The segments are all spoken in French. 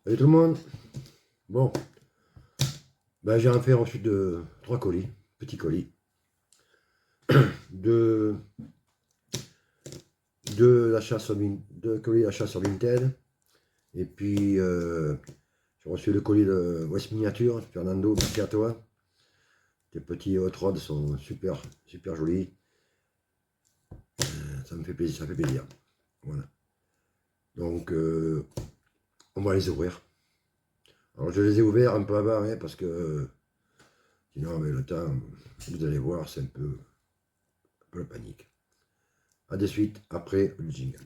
Salut tout le monde. Bon, ben, j'ai enfin reçu trois colis, petits colis, deux, deux colis achats sur Vinted. Et puis, j'ai reçu le colis de West Miniature. Fernando, merci à toi. Tes petits hot rods sont super, super jolis. Ça me fait plaisir, ça fait plaisir. Voilà. Donc, on va les ouvrir. Alors, je les ai ouverts un peu avant, hein, parce que sinon, avec le temps, vous allez voir, c'est un peu la panique. A de suite après le jingle.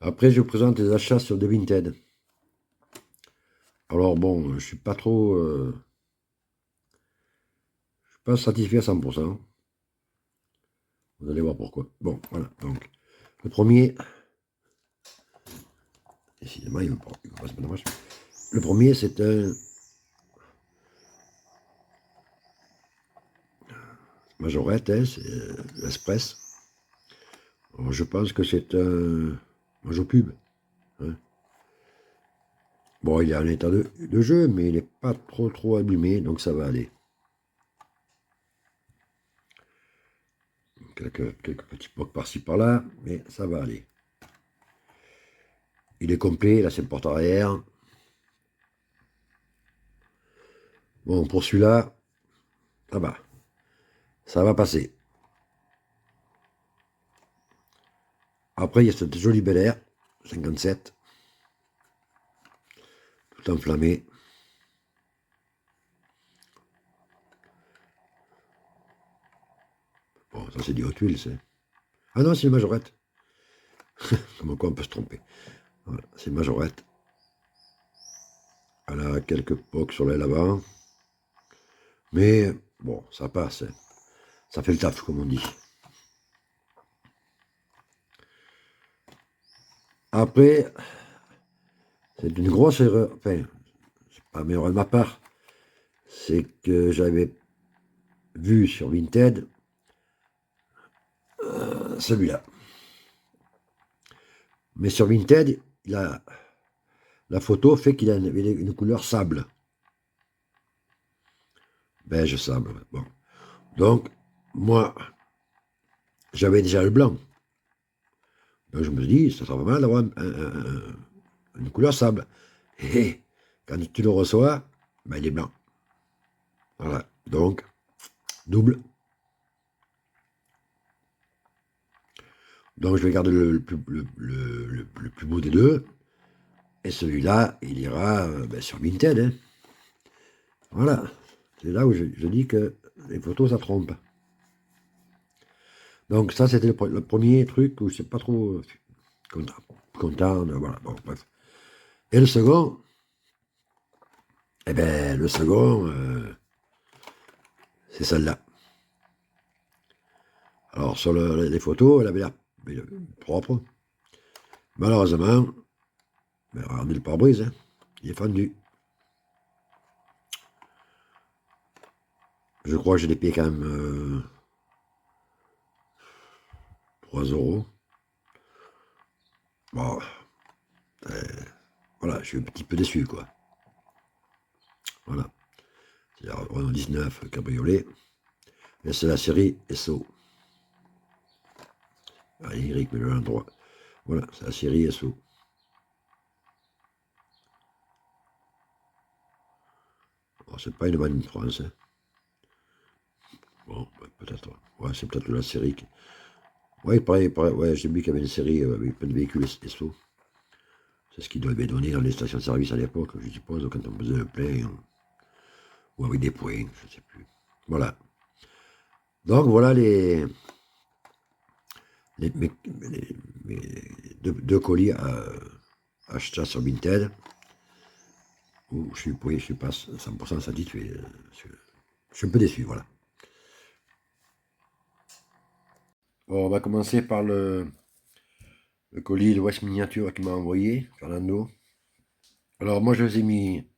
Après, je vous présente les achats sur de Vinted. Alors bon, je suis pas trop, je suis pas satisfait à 100%. Vous allez voir pourquoi. Bon, voilà. Donc, le premier, décidément, il me passe pas de marche. Le premier, c'est un majorette, hein, c'est l'Express. Alors, je pense que c'est un Majopub. Hein. Bon, il est en état de jeu, mais il n'est pas trop abîmé, donc ça va aller. Quelques petits pocs par-ci par-là, mais ça va aller. Il est complet, là c'est le porte-arrière. Bon, pour celui-là, ça va. Ça va passer. Après, il y a cette jolie Bel Air, 57, tout enflammé. Bon, ça c'est du Hot Wheels, c'est. Ah non, c'est une majorette. Comme quoi on peut se tromper. Voilà, c'est une majorette. Elle a quelques pocs sur l'aile avant. Mais bon, ça passe. Hein. Ça fait le taf, comme on dit. Après, c'est une grosse erreur. Enfin, c'est pas une erreur de ma part. C'est que j'avais vu sur Vinted celui-là. Mais sur Vinted, la photo fait qu'il a une couleur sable. Beige sable. Bon. Donc, moi, j'avais déjà le blanc. Donc, je me dis, ça serait pas mal d'avoir une couleur sable. Et quand tu le reçois, ben, il est blanc. Voilà. Donc, double. Donc, je vais garder le plus beau des deux. Et celui-là, il ira ben, sur Vinted. Hein. Voilà. C'est là où je dis que les photos, ça trompe. Donc, ça, c'était le premier truc où je ne suis pas trop content. Voilà. Bon, bref. Et le second, eh bien, le second, c'est celle-là. Alors, sur les photos, elle avait l'air propre. Malheureusement, ben, regardez le pare-brise, hein, il est fendu. Je crois que je l'ai payé quand même 3 euros. Bon, euh, voilà, je suis un petit peu déçu, quoi. Voilà. C'est la Renault 19 cabriolet. Et c'est la série SO. Allez, Eric, mets-le à l'endroit. Voilà, c'est la série SO. Alors, c'est pas une Made in France. Hein. Bon, peut-être. Ouais, c'est peut-être la série qui. Ouais, pareil, ouais, j'ai vu qu'il y avait une série avec plein de véhicules SO. C'est ce qu'ils devaient donner dans les stations-service à l'époque, je suppose, quand on faisait le plein, ou avec des points, je ne sais plus. Voilà. Donc voilà mes deux colis achetés sur Vinted, où je suis pas 100% satisfait. Je suis un peu déçu, voilà. Bon, on va commencer par le colis de West Miniature qu'il m'a envoyé, Fernando. Alors moi je les ai mis,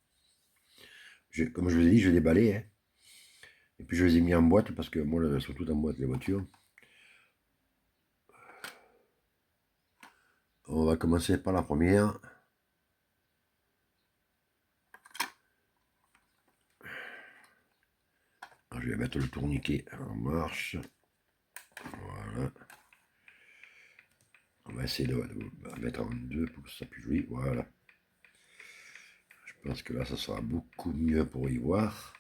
comme je vous ai dit, je les ai déballés, hein. Et puis je les ai mis en boîte parce que moi elles sont toutes en boîte les voitures. On va commencer par la première. Alors, je vais mettre le tourniquet en marche. Voilà. On va essayer de mettre en deux pour que ça soit plus joli. Voilà. Je pense que là, ça sera beaucoup mieux pour y voir.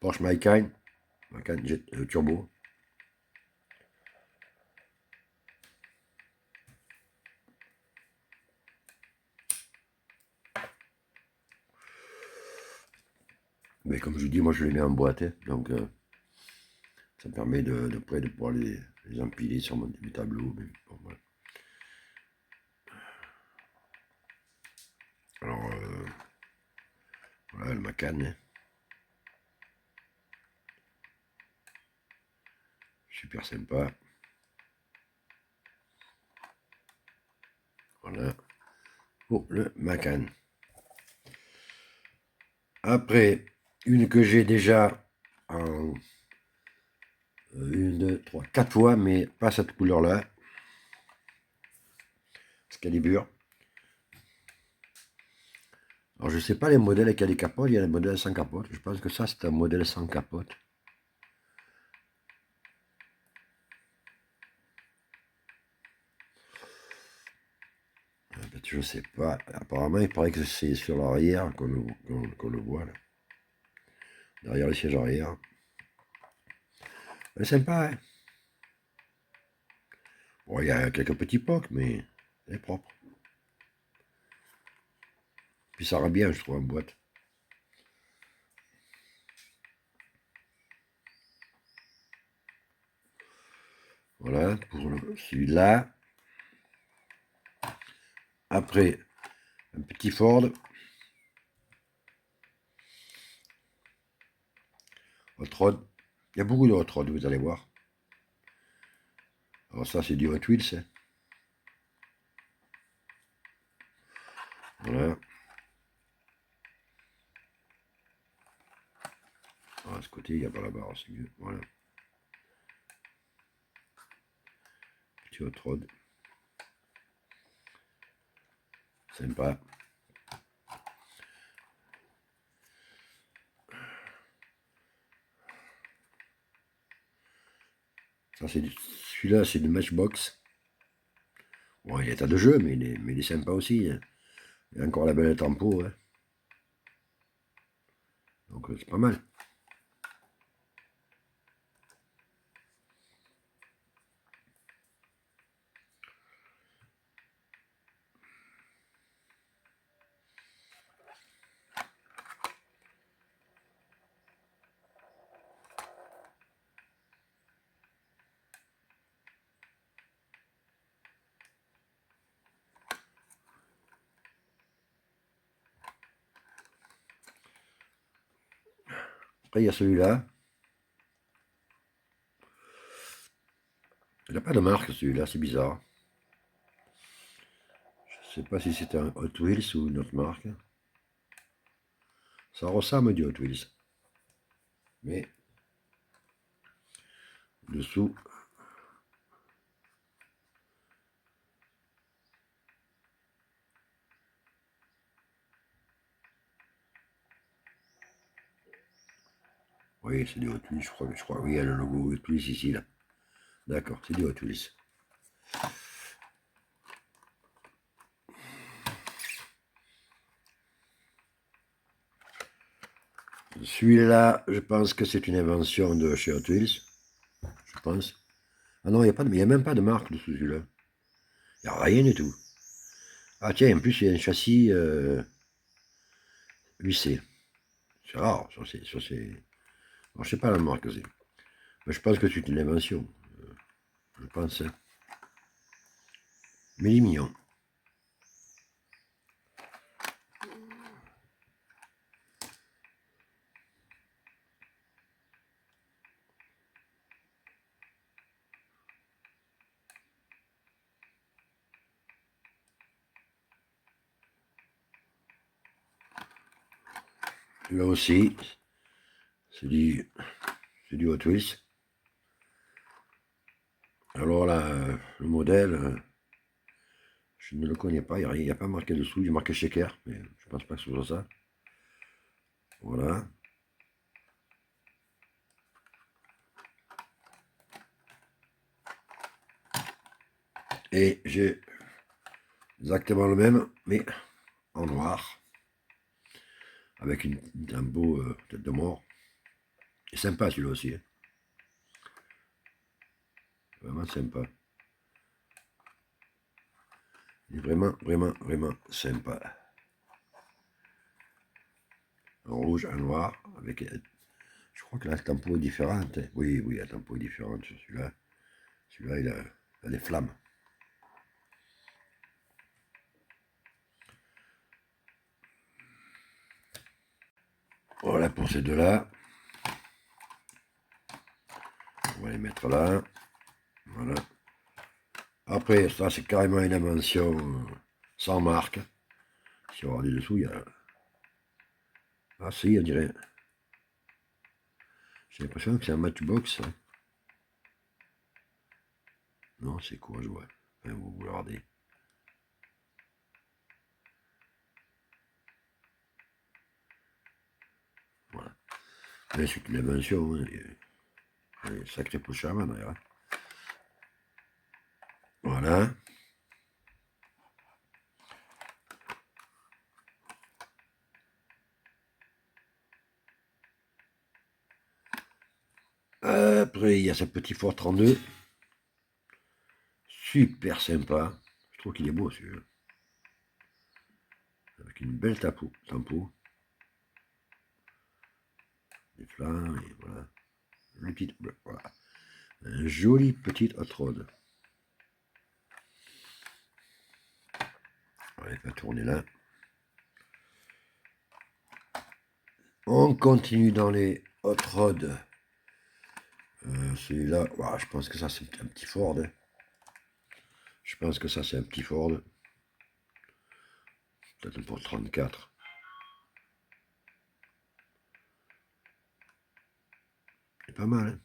Porsche Macan Jet Turbo. Mais comme je vous dis, moi je les mets en boîte, hein, donc ça me permet de pouvoir les empiler sur mes tableaux. Mais bon, voilà. Alors, voilà le Macan. Hein. Super sympa. Voilà. Oh, le Macan. Après, une que j'ai déjà en une, deux, trois, quatre fois, mais pas cette couleur-là. Excalibur. Alors, je sais pas les modèles avec des capotes, il y a les modèles sans capote. Je pense que ça, c'est un modèle sans capote. En fait, je sais pas. Apparemment, il paraît que c'est sur l'arrière qu'on le voit, là. Derrière le siège arrière. Elle est sympa, hein. Bon, il y a quelques petits pocs, mais elle est propre. Puis ça rend bien, je trouve, en boîte. Voilà, pour celui-là. Après, un petit Ford. Hot Rod. Il y a beaucoup de Hot Rod, vous allez voir. Alors ça, c'est du Hot Wheels. Hein. Voilà. Alors, à ce côté, il n'y a pas la barre, c'est mieux. Voilà. Petit Hot Rod. Sympa. Ça, celui-là, c'est du Matchbox. Bon, il est tas de jeu, mais il est sympa aussi. Hein. Il y a encore la belle tempo. Hein. Donc, c'est pas mal. Après, il y a celui-là. Il n'a pas de marque, celui-là, c'est bizarre. Je ne sais pas si c'est un Hot Wheels ou une autre marque. Ça ressemble du Hot Wheels. Mais, dessous, oui, c'est du Hot Wheels, je crois. Oui, il y a le logo Hot Wheels ici, là. D'accord, c'est du Hot Wheels. Celui-là, je pense que c'est une invention de chez Hot Wheels. Je pense. Ah non, il n'y a même pas de marque de celui-là. Il n'y a rien du tout. Ah tiens, en plus, il y a un châssis 8C. C'est rare, ça c'est... Alors, je sais pas la marque que c'est. Mais je pense que c'est une invention. Je pense. Hein. Mais il est mignon. Là aussi, c'est du Hot Wheels. Alors là, le modèle, je ne le connais pas, il n'y a pas marqué dessous, il y a marqué Shaker, mais je pense pas que ce soit ça. Voilà. Et j'ai exactement le même, mais en noir, avec un beau tête de mort. C'est sympa celui-là aussi. Hein. Vraiment sympa. Il est vraiment, vraiment, vraiment sympa. En rouge, en noir, avec... Je crois que la tempo est différente. Hein. Oui, oui, la tempo est différente sur celui-là. Celui-là, il a des flammes. Voilà pour ces deux-là. On va les mettre là. Voilà. Après, ça, c'est carrément une invention sans marque. Si on regarde dessous, il y a... Ah si, on dirait... J'ai l'impression que c'est un matchbox. Hein. Non, c'est quoi, je vois. Enfin, vous regardez. Voilà. Mais c'est une invention. Hein. Il est sacré pour charmant, d'ailleurs. Voilà. Après, il y a ce petit Ford 32. Super sympa. Je trouve qu'il est beau, celui-là. Avec une belle tempo. Des flammes, et voilà. Une petite, voilà. Un joli petit hot rod. Allez, on va tourner là. On continue dans les hot rods. Celui-là, voilà, je pense que ça c'est un petit Ford. Hein. Je pense que ça c'est un petit Ford. Peut-être pour 34. C'est pas mal. Hein.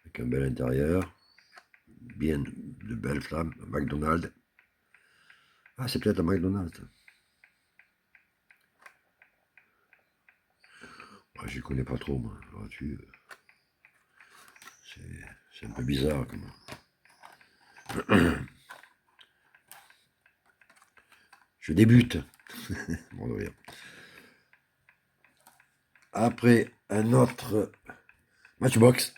Avec un bel intérieur. Bien de belles flammes. McDonald's. Ah, c'est peut-être un McDonald's. Ah, je ne connais pas trop, moi. Là-dessus, c'est un peu bizarre. Je débute. Bon, après, un autre Matchbox.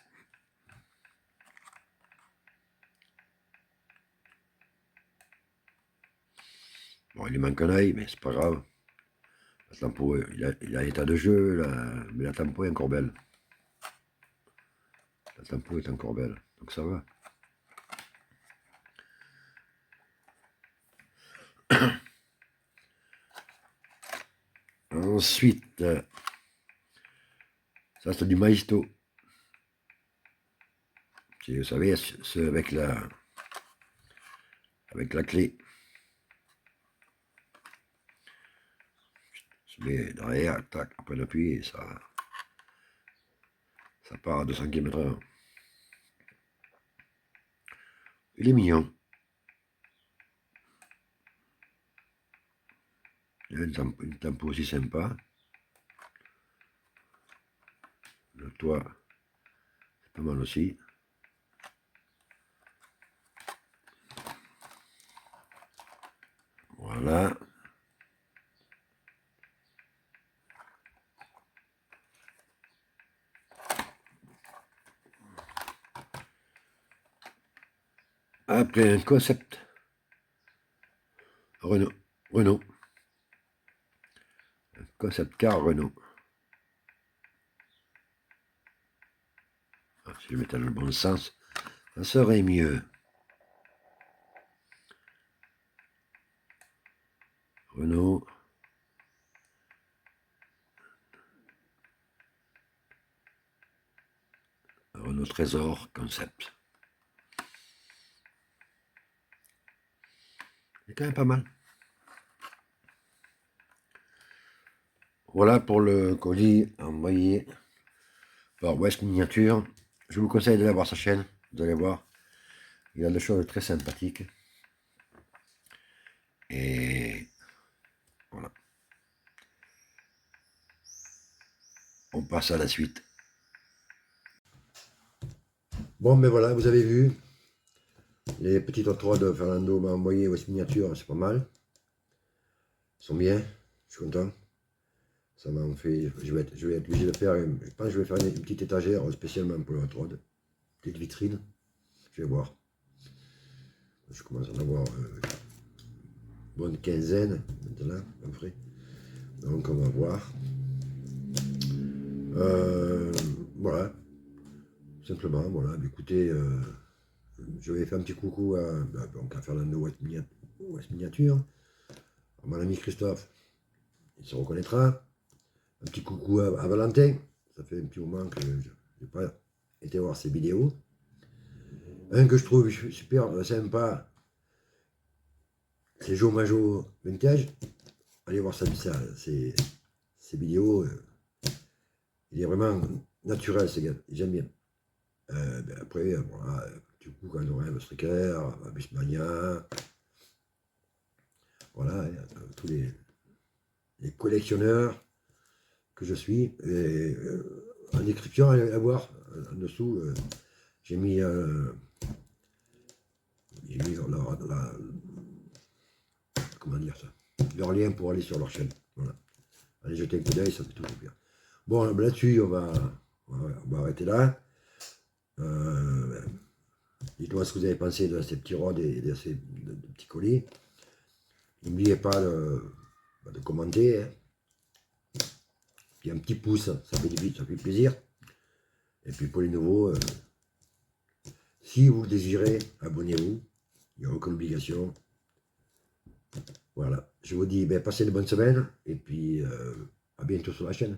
Bon, il lui manque un œil, mais c'est pas grave. La tempo, il a état de jeu, là, mais la tempo est encore belle. La tempo est encore belle, donc ça va. Ensuite, ça c'est du Maisto. Vous savez, ceux avec la clé. Je mets derrière, tac, après l'appuyer, ça part à 200 km/h. Il est mignon. Il a une tempo aussi sympa. Le toit, c'est pas mal aussi. Voilà. Après un concept Renault. Un concept car Renault. Ah, si je mettais dans le bon sens, ça serait mieux. Renault. Renault Trésor concept. C'est quand même pas mal. Voilà pour le colis envoyé par West Miniature. Je vous conseille d'aller voir sa chaîne, vous allez voir. Il a des choses très sympathiques. Et voilà. On passe à la suite. Bon, ben voilà, vous avez vu. Les petites autres de Fernando m'a envoyé West Miniature, c'est pas mal. Ils sont bien, je suis content. Ça m'en fait. Je vais être obligé de faire. Je pense que je vais faire une petite étagère spécialement pour le hot rod. Petite vitrine. Je vais voir. Je commence à en avoir une bonne quinzaine maintenant, à peu près. Donc on va voir. Voilà. Simplement, voilà. Écoutez, je vais faire un petit coucou à Fernando West Miniature. À mon ami Christophe, il se reconnaîtra. Un petit coucou à Valentin. Ça fait un petit moment que je n'ai pas été voir ses vidéos. Un que je trouve super sympa, c'est Joe Majo Vintage. Allez voir ses vidéos. Il est vraiment naturel, ce gars. J'aime bien. Après, voilà, du coup, quand on rêve Striker, Abusmania, voilà, tous les collectionneurs que je suis. Et, en description, à voir en dessous, j'ai mis comment dire ça, leur lien pour aller sur leur chaîne. Voilà. Allez jeter un coup d'œil, ça fait toujours bien. Bon, là-dessus, on va arrêter là. Dites-moi ce que vous avez pensé de ces petits rods et de ces petits colis. N'oubliez pas de commenter. Hein. Puis un petit pouce, ça fait plaisir. Et puis pour les nouveaux, si vous le désirez, abonnez-vous. Il n'y a aucune obligation. Voilà. Je vous dis, passez une bonne semaine. Et puis, à bientôt sur la chaîne.